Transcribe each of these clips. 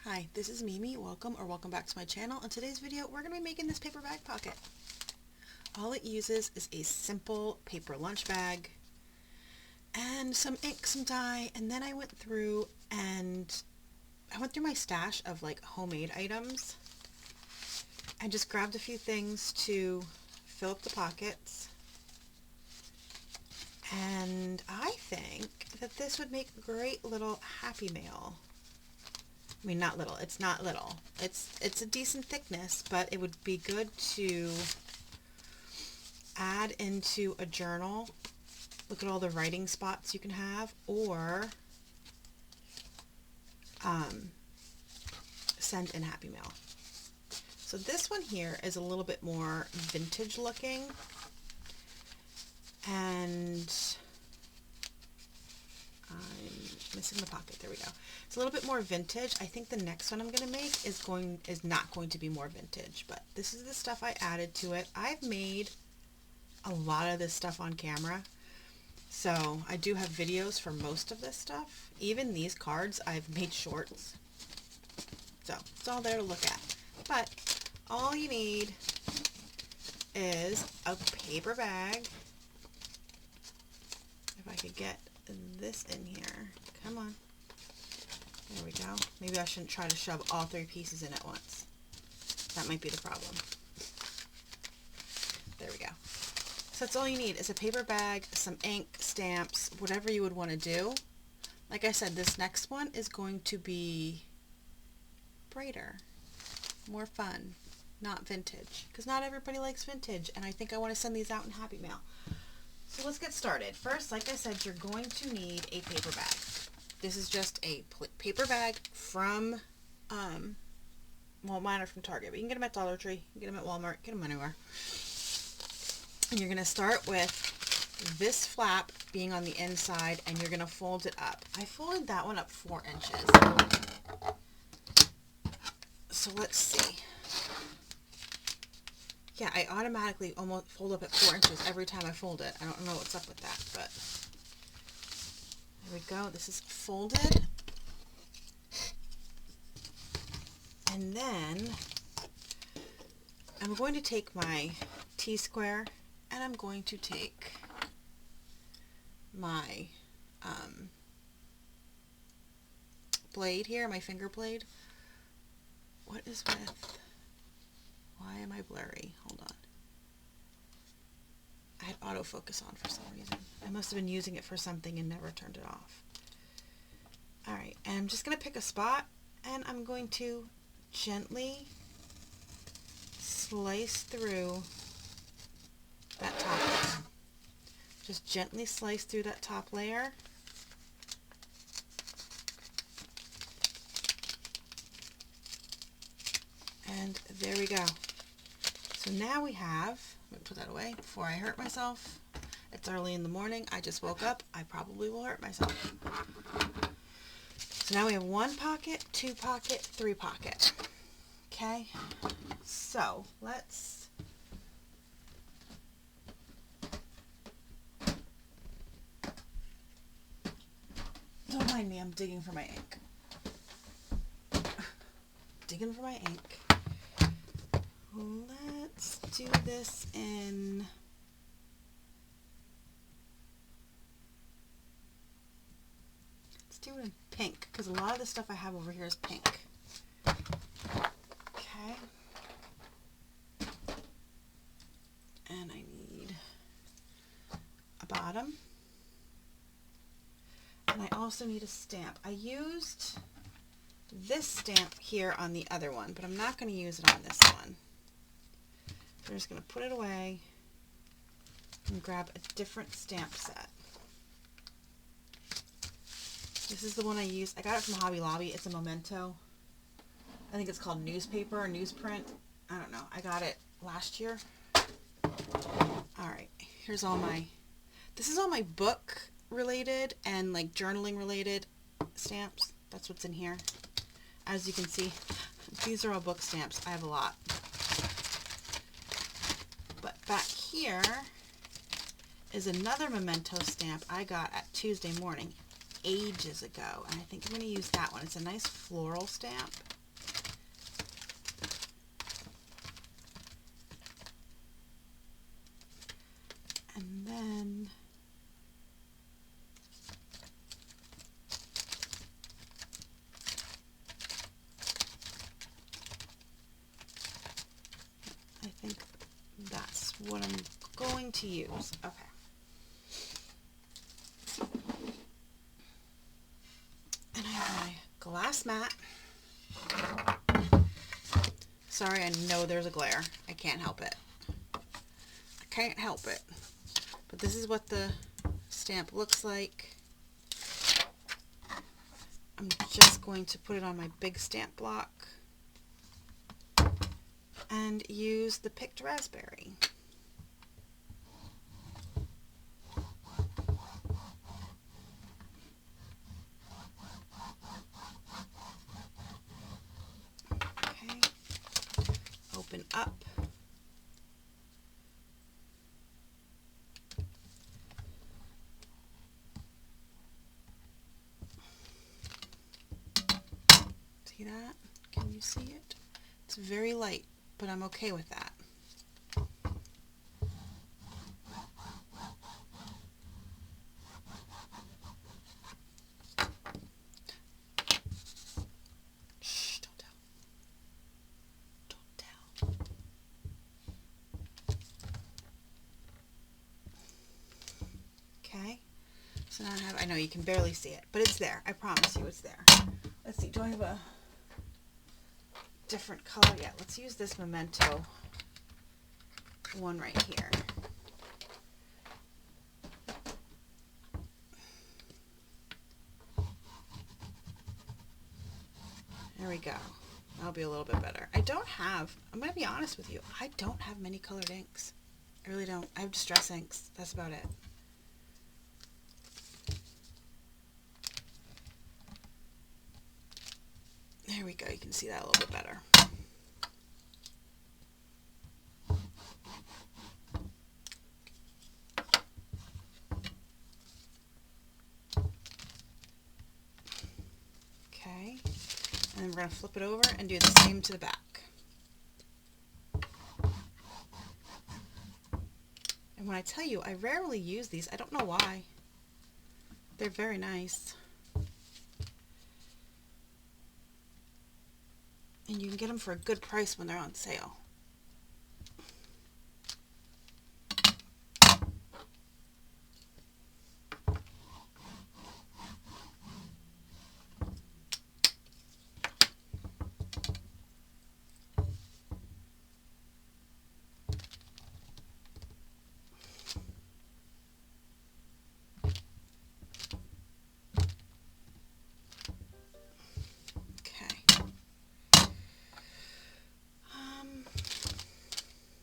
Hi, this is Mimi. Welcome back to my channel. In today's video, we're going to be making this paper bag pocket. All it uses is a simple paper lunch bag and some ink, some dye, and then I went through my stash of like homemade items and just grabbed a few things to fill up the pockets. And I think that this would make a great little Happy Mail. I mean, not little. It's not little. It's a decent thickness, but it would be good to add into a journal. Look at all the writing spots you can have, or send in Happy Mail. So this one here is a little bit more vintage looking, and I'm missing the pocket. There we go. It's a little bit more vintage. I think the next one I'm going to make is not going to be more vintage, but this is the stuff I added to it. I've made a lot of this stuff on camera, so I do have videos for most of this stuff. Even these cards, I've made shorts, so it's all there to look at. But all you need is a paper bag. If I could get this in here. Come on. There we go. Maybe I shouldn't try to shove all three pieces in at once. That might be the problem. There we go. So that's all you need is a paper bag, some ink, stamps, whatever you would want to do. Like I said, this next one is going to be brighter, more fun, not vintage. Because not everybody likes vintage, and I think I want to send these out in Happy Mail. So let's get started. First, like I said, you're going to need a paper bag. This is just a paper bag from, well, mine are from Target, but you can get them at Dollar Tree, you can get them at Walmart, get them anywhere. And you're going to start with this flap being on the inside, and you're going to fold it up. I folded that one up 4 inches. So let's see. Yeah, I automatically almost fold up at 4 inches every time I fold it. I don't know what's up with that, but there we go. This is folded. And then I'm going to take my T-square and I'm going to take my blade here, my finger blade. What is with... Why am I blurry? Hold on. I had autofocus on for some reason. I must have been using it for something and never turned it off. Alright, and I'm just going to pick a spot and I'm going to gently slice through that top layer. Just gently slice through that top layer. And there we go. So now we have, let me put that away before I hurt myself. It's early in the morning. I just woke up. I probably will hurt myself. So now we have 1 pocket, 2 pocket, 3 pocket. Okay? So let's don't mind me, I'm digging for my ink. Digging for my ink. Let's do this in... Let's do it in pink, because a lot of the stuff I have over here is pink. Okay. And I need a bottom. And I also need a stamp. I used this stamp here on the other one, but I'm not going to use it on this one. I'm just going to put it away and grab a different stamp set. This is the one I use. I got it from Hobby Lobby. It's a Memento. I think it's called newspaper or newsprint. I don't know. I got it last year. Alright, here's all my... This is all my book related and like journaling related stamps. That's what's in here. As you can see, these are all book stamps. I have a lot. But back here is another Memento stamp I got at Tuesday Morning. ages ago, and I think I'm going to use that one. It's a nice floral stamp. And then I think that's what I'm going to use. Okay. And I have my glass mat. Sorry, I know there's a glare. I can't help it. I can't help it. But this is what the stamp looks like. I'm just going to put it on my big stamp block and use the picked raspberry. Okay, open up. See that? Can you see it? It's very light, but I'm okay with that. Shh, don't tell. Don't tell. Okay, so now I know you can barely see it, but it's there. I promise you it's there. Let's see, do I have a different color yet? Let's use this Memento one right here. There we go. That'll be a little bit better. I'm going to be honest with you, I don't have many colored inks. I really don't. I have Distress inks. That's about it. There we go. You can see that a little bit better. Okay. And then we're going to flip it over and do the same to the back. And when I tell you, I rarely use these. I don't know why. They're very nice. And you can get them for a good price when they're on sale.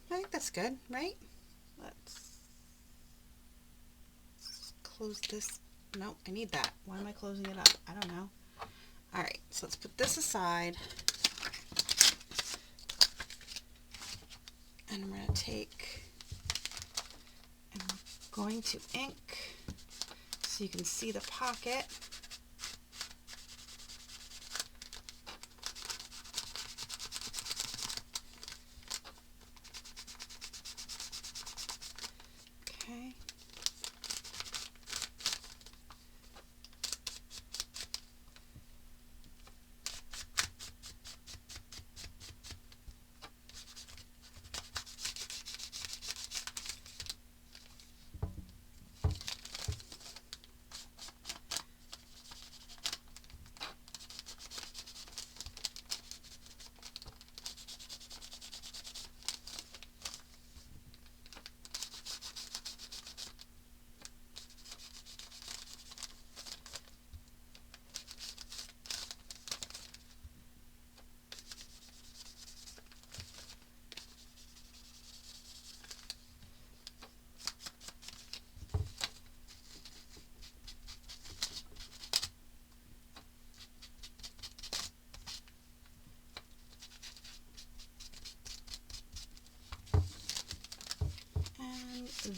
I think that's good, right? Let's close this. No, I need that. Why am I closing it up? I don't know. Alright, so let's put this aside. And I'm going to take, and I'm going to ink so you can see the pocket. Okay.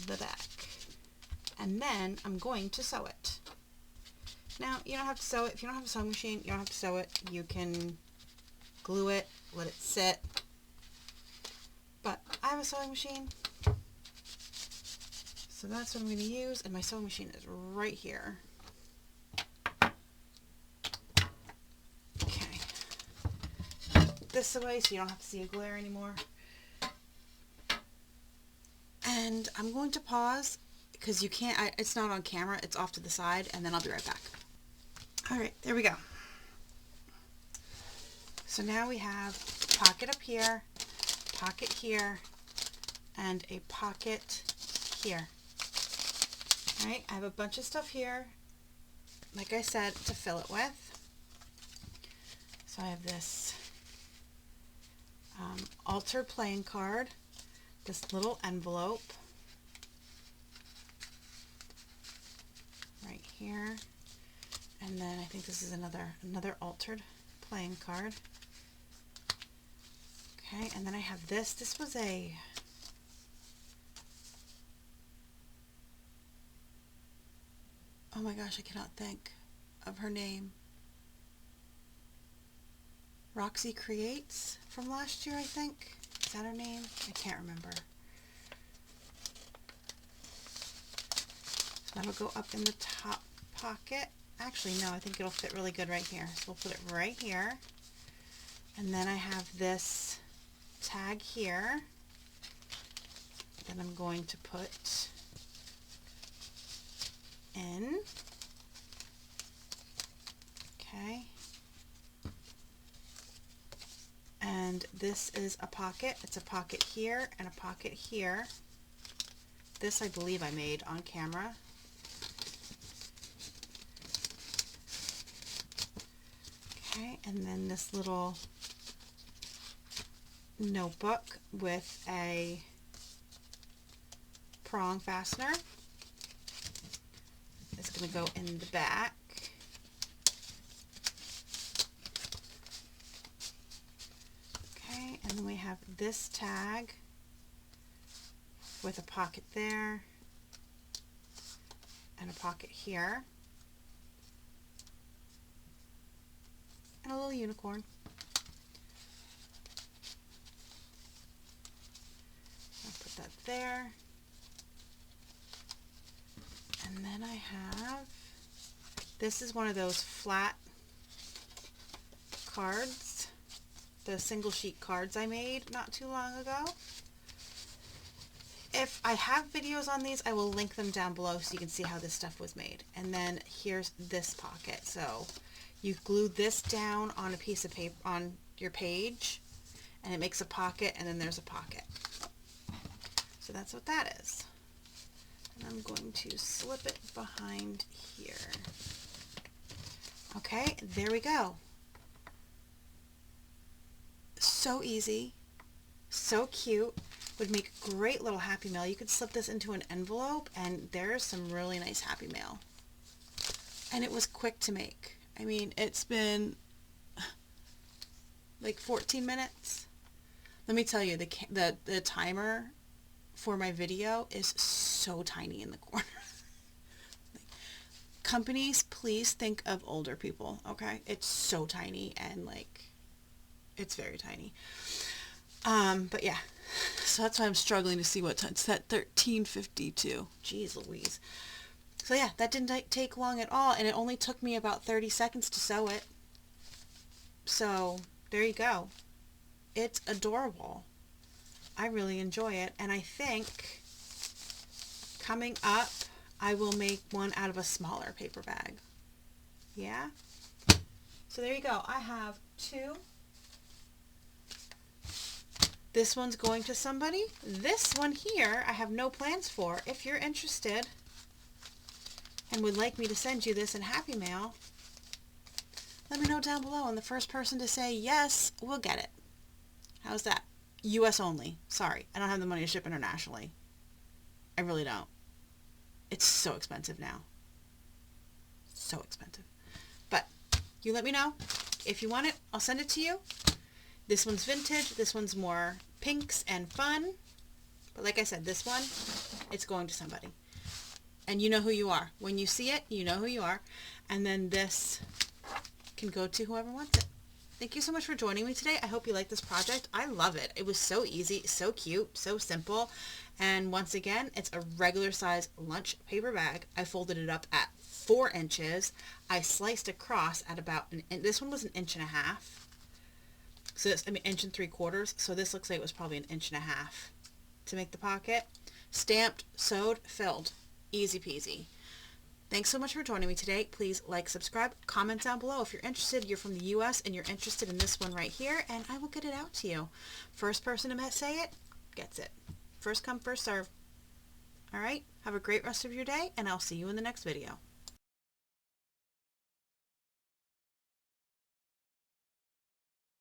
The back, and then I'm going to sew it. Now, you don't have to sew it. If you don't have a sewing machine, you don't have to sew it. You can glue it, let it sit. But I have a sewing machine. So that's what I'm going to use, and my sewing machine is right here. Okay. This away so you don't have to see a glare anymore. And I'm going to pause because you can't, it's not on camera, it's off to the side, and then I'll be right back. Alright, there we go. So now we have a pocket up here, pocket here, and a pocket here. Alright, I have a bunch of stuff here, like I said, to fill it with. So I have this altar playing card, this little envelope right here, and then I think this is another altered playing card. Okay, and then I have this. This was a oh my gosh, I cannot think of her name. Roxy Creates from last year, I think. Is that her name? I can't remember. So that'll go up in the top pocket. Actually, no, I think it'll fit really good right here. So we'll put it right here. And then I have this tag here that I'm going to put in. Okay. And this is a pocket. It's a pocket here and a pocket here. This I believe I made on camera. Okay, and then this little notebook with a prong fastener is going to go in the back. Okay, and then we have this tag with a pocket there and a pocket here and a little unicorn. I'll put that there. And then I have, this is one of those flat cards, the single sheet cards I made not too long ago. If I have videos on these, I will link them down below so you can see how this stuff was made. And then here's this pocket. So you glue this down on a piece of paper on your page and it makes a pocket, and then there's a pocket. So that's what that is. And I'm going to slip it behind here. Okay, there we go. So easy, so cute, would make a great little Happy Mail. You could slip this into an envelope and there's some really nice Happy Mail. And it was quick to make. I mean, it's been like 14 minutes. Let me tell you, the timer for my video is so tiny in the corner. Companies, please think of older people, okay? It's so tiny and like, it's very tiny. But yeah, so that's why I'm struggling to see what time. It's at 13:52. Jeez Louise. So yeah, that didn't take long at all, and it only took me about 30 seconds to sew it. So there you go. It's adorable. I really enjoy it, and I think coming up I will make one out of a smaller paper bag. Yeah? So there you go. I have two. This one's going to somebody. This one here I have no plans for. If you're interested and would like me to send you this in Happy Mail, let me know down below, and the first person to say yes will get it. How's that? US only. Sorry, I don't have the money to ship internationally. I really don't. It's so expensive now. So expensive. But you let me know. If you want it, I'll send it to you. This one's vintage. This one's more pinks and fun. But like I said, this one, it's going to somebody. And you know who you are. When you see it, you know who you are. And then this can go to whoever wants it. Thank you so much for joining me today. I hope you like this project. I love it. It was so easy, so cute, so simple. And once again, it's a regular size lunch paper bag. I folded it up at 4 inches. I sliced across at about this one was 1.5 inches. So this, 1.75 inches. So this looks like it was probably 1.5 inches to make the pocket. Stamped, sewed, filled. Easy peasy. Thanks so much for joining me today. Please like, subscribe, comment down below if you're interested. You're from the US and you're interested in this one right here, and I will get it out to you. First person to say it gets it. First come, first serve. All right? Have a great rest of your day, and I'll see you in the next video.